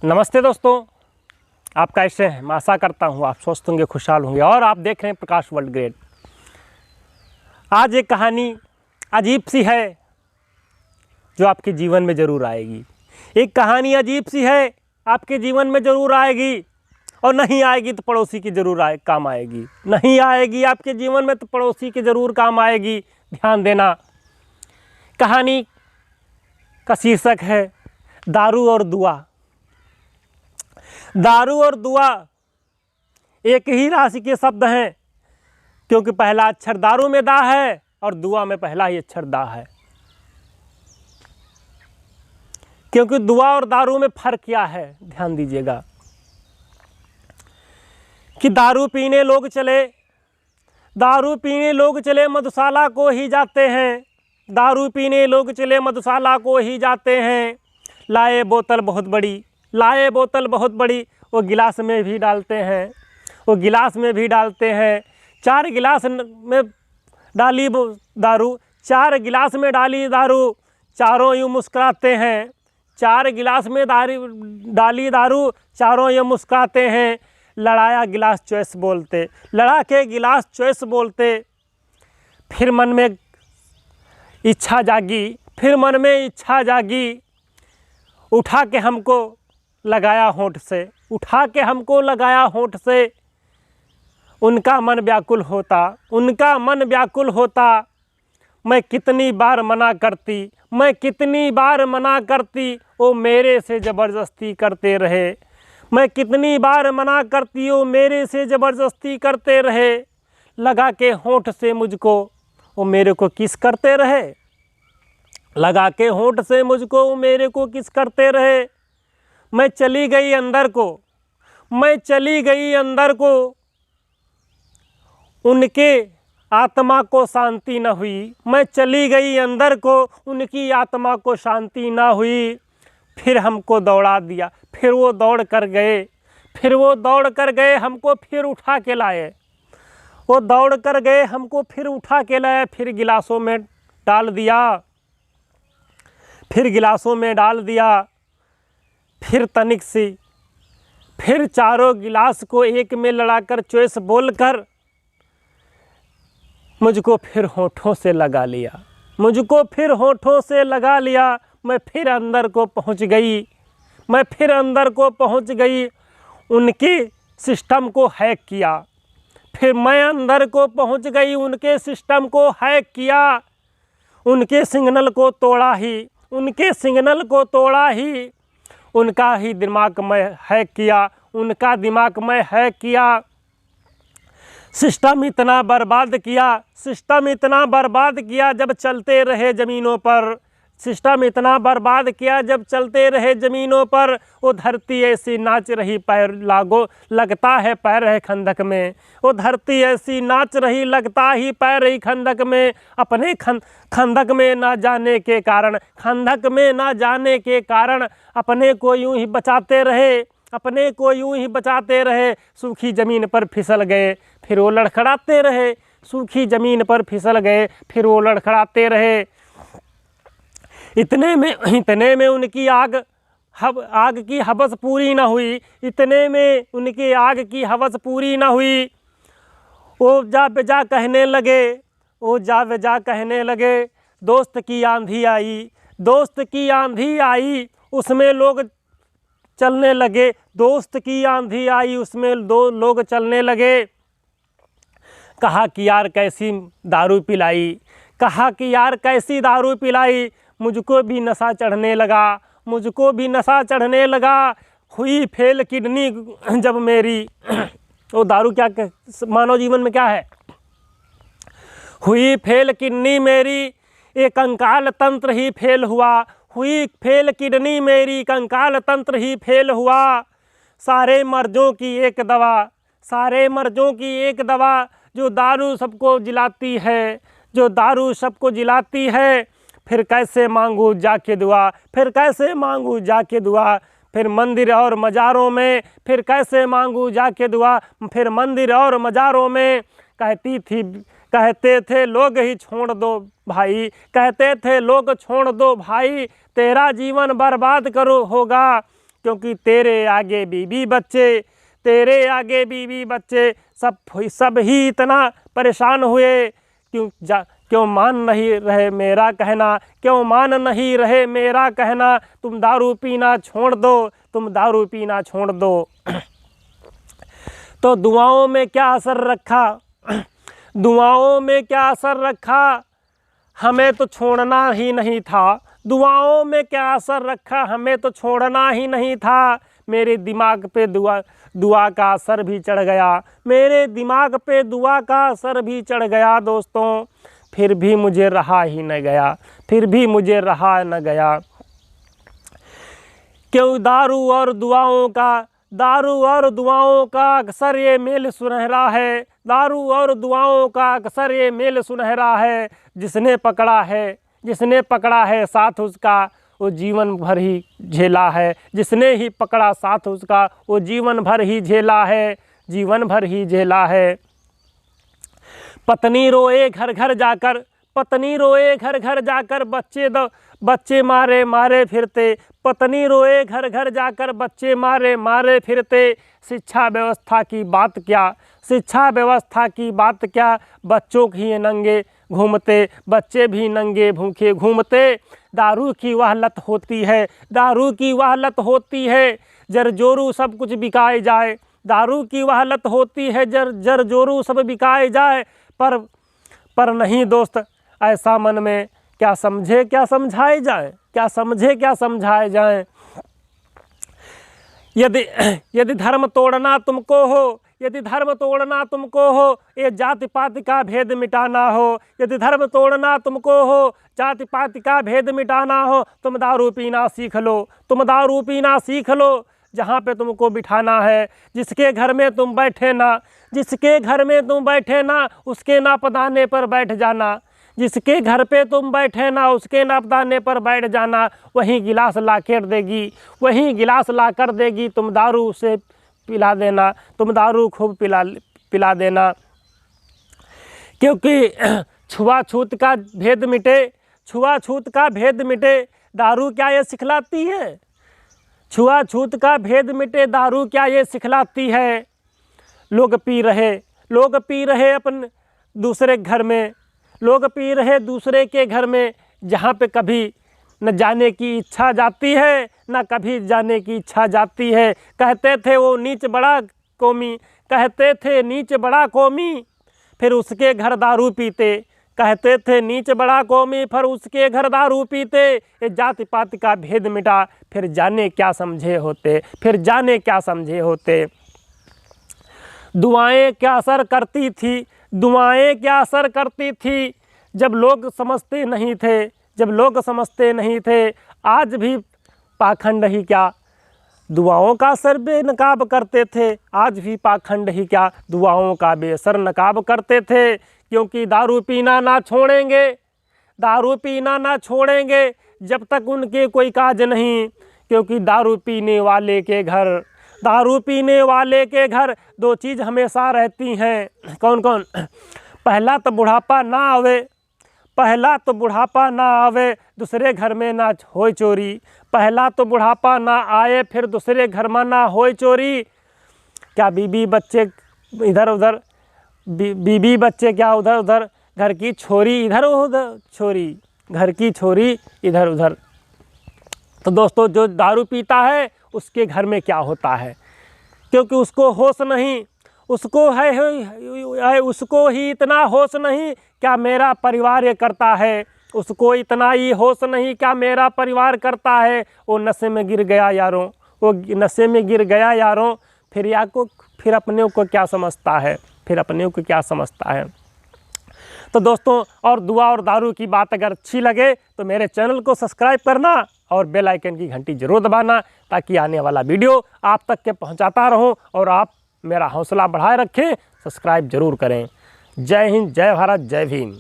नमस्ते दोस्तों, आप कैसे हैं? मैं आशा करता हूँ आप स्वस्थ होंगे, खुशहाल होंगे। और आप देख रहे हैं प्रकाश वर्ल्ड ग्रेड। आज एक कहानी अजीब सी है जो आपके जीवन में ज़रूर आएगी। एक कहानी अजीब सी है, आपके जीवन में ज़रूर आएगी, और नहीं आएगी तो पड़ोसी की ज़रूर काम आएगी। नहीं आएगी आपके जीवन में तो पड़ोसी के ज़रूर काम आएगी। ध्यान देना। कहानी का शीर्षक है दारू और दुआ। दारू और दुआ एक ही राशि के शब्द हैं, क्योंकि पहला अक्षर दारू में दा है और दुआ में पहला ही अक्षर दा है। क्योंकि दुआ और दारू में फर्क क्या है, ध्यान दीजिएगा। कि दारू पीने लोग चले मधुशाला को ही जाते हैं। दारू पीने लोग चले मधुशाला को ही जाते हैं। लाए बोतल बहुत बड़ी, वो गिलास में भी डालते हैं। 4 गिलास में डाली दारू, 4 गिलास में डाली दारू, चारों यूँ मुस्कुराते हैं। 4 गिलास में डाली दारू, चारों यूँ मुस्कुराते हैं। लड़ा के गिलास चॉइस बोलते। फिर मन में इच्छा जागी, उठा के हमको लगाया होंठ से। उनका मन व्याकुल होता। मैं कितनी बार मना करती, वो मेरे से ज़बरदस्ती करते रहे। लगा के होंठ से मुझको वो मेरे को किस करते रहे। मैं चली गई अंदर को, उनके आत्मा को शांति न हुई। फिर हमको दौड़ा दिया, फिर वो दौड़ कर गए, हमको फिर उठा के लाए। फिर गिलासों में डाल दिया। फिर चारों गिलास को एक में लड़ाकर चॉइस बोलकर मुझको फिर होठों से लगा लिया। मैं फिर अंदर को पहुंच गई। उनके सिस्टम को हैक किया। फिर मैं अंदर को पहुंच गई, उनके सिस्टम को हैक किया। उनके सिग्नल को तोड़ा ही। उनका दिमाग मैं हैक किया। सिस्टम इतना बर्बाद किया जब चलते रहे ज़मीनों पर। वो धरती ऐसी नाच रही लगता है पैर है खंदक में। वो धरती ऐसी नाच रही लगता ही पैर ही खंदक में। अपने खंदक में ना जाने के कारण अपने को यूं ही बचाते रहे। सूखी ज़मीन पर फिसल गए, फिर वो लड़खड़ाते रहे। इतने में उनकी आग की हवस पूरी न हुई। वो जा बेजा कहने लगे, दोस्त की आंधी आई, उसमें लोग चलने लगे। कहा कि यार कैसी दारू पिलाई, मुझको भी नशा चढ़ने लगा। हुई फेल किडनी जब मेरी। वो दारू क्या मानव जीवन में क्या है? हुई फेल किडनी मेरी, एक कंकाल तंत्र ही फेल हुआ। सारे मर्जों की एक दवा, जो दारू सबको जिलाती है। फिर कैसे मांगू जाके दुआ, फिर मंदिर और मज़ारों में। कहते थे लोग छोड़ दो भाई, तेरा जीवन बर्बाद होगा। क्योंकि तेरे आगे बीवी बच्चे, तेरे आगे बीवी बच्चे सब ही इतना परेशान हुए। क्यों मान नहीं रहे मेरा कहना, क्यों मान नहीं रहे मेरा कहना, तुम दारू पीना छोड़ दो, तुम दारू पीना छोड़ दो। तो दुआओं में क्या असर रखा, दुआओं में क्या असर रखा, हमें तो छोड़ना ही नहीं था। दुआओं में क्या असर रखा, हमें तो छोड़ना ही नहीं था। मेरे दिमाग पे दुआ का असर भी चढ़ गया, मेरे दिमाग पे दुआ का असर भी चढ़ गया दोस्तों। फिर भी मुझे रहा ही न गया, फिर भी मुझे रहा न गया। क्यों दारू और दुआओं का अक्सर ये मेल सुनहरा है, दारू और दुआओं का अक्सर ये मेल सुनहरा है। जिसने पकड़ा है साथ उसका, वो जीवन भर ही झेला है। जिसने ही पकड़ा साथ उसका, वो जीवन भर ही झेला है, जीवन भर ही झेला है। पत्नी रोए घर घर जाकर, पत्नी रोए घर घर जाकर, बच्चे मारे फिरते। पत्नी रोए घर घर जाकर, बच्चे मारे फिरते। शिक्षा व्यवस्था की बात क्या, शिक्षा व्यवस्था की बात क्या, बच्चों ही नंगे घूमते, बच्चे भी नंगे भूखे घूमते। दारू की वह लत होती है, दारू की वह लत होती है, जरजोरू सब कुछ बिकाए जाए। दारू की वह लत होती है, जरजोरू सब बिकाए जाए। पर नहीं दोस्त, ऐसा मन में क्या समझे क्या समझाए जाए, क्या समझे क्या समझाए जाए। यदि धर्म तोड़ना तुमको हो, यदि धर्म तोड़ना तुमको हो, ये जाति पाति का भेद मिटाना हो। यदि धर्म तोड़ना तुमको हो, जाति पाति का भेद मिटाना हो, तुम दारू पीना सीख लो, तुम दारू पीना सीख लो। जहाँ पे तुमको बिठाना है, जिसके घर में तुम बैठे ना, जिसके घर में तुम बैठे ना, उसके नापदाने पर बैठ जाना। जिसके घर पे तुम बैठे ना, उसके नापदाने पर बैठ जाना। वहीं गिलास ला कर देगी, वहीं गिलास ला कर देगी, तुम दारू से पिला देना, तुम दारू खूब पिला देना। क्योंकि छुआछूत का भेद मिटे, छुआछूत का भेद मिटे, दारू क्या ये सिखलाती है। छुआछूत का भेद मिटे, दारू क्या ये सिखलाती है। लोग पी रहे अपन दूसरे घर में, लोग पी रहे दूसरे के घर में, जहाँ पे कभी न जाने की इच्छा जाती है, न कभी जाने की इच्छा जाती है। कहते थे वो नीच बड़ा कौमी, कहते थे नीच बड़ा कौमी, फिर उसके घर दारू पीते। कहते थे नीच बड़ा कौमी, फिर उसके घर दारू पीते। ये जाति पाति का भेद मिटा, फिर जाने क्या समझे होते, फिर जाने क्या समझे होते। दुआएं क्या असर करती थी, दुआएं क्या असर करती थी, जब लोग समझते नहीं थे, जब लोग समझते नहीं थे। आज भी पाखंड ही क्या, दुआओं का असर बेनकाब करते थे। आज भी पाखंड ही क्या, दुआओं का बेअसर नकाब करते थे। क्योंकि दारू पीना ना छोड़ेंगे, दारू पीना ना छोड़ेंगे जब तक उनके कोई काज नहीं। क्योंकि दारू पीने वाले के घर, दारू पीने वाले के घर दो चीज़ हमेशा रहती हैं। कौन कौन? पहला तो बुढ़ापा ना आवे, पहला तो बुढ़ापा ना आवे, दूसरे घर में ना होए चोरी। पहला तो बुढ़ापा ना आए, फिर दूसरे घर में ना होए चोरी। क्या बीबी बच्चे इधर उधर, बीबी बच्चे क्या उधर उधर, घर की छोरी इधर उधर, छोरी घर की छोरी इधर उधर। तो दोस्तों, जो दारू पीता है उसके घर में क्या होता है, क्योंकि उसको होश नहीं, उसको है उसको ही इतना होश नहीं क्या मेरा परिवार ये करता है, उसको इतना ही होश नहीं क्या मेरा परिवार करता है। वो नशे में गिर गया यारों, वो नशे में गिर गया यारों। फिर अपने को क्या समझता है, फिर अपने को क्या समझता है। तो दोस्तों, और दुआ और दारू की बात अगर अच्छी लगे तो मेरे चैनल को सब्सक्राइब करना और बेल आइकन की घंटी जरूर दबाना, ताकि आने वाला वीडियो आप तक के पहुंचाता रहूं और आप मेरा हौसला बढ़ाए रखें। सब्सक्राइब जरूर करें। जय हिंद, जय भारत, जय भीम।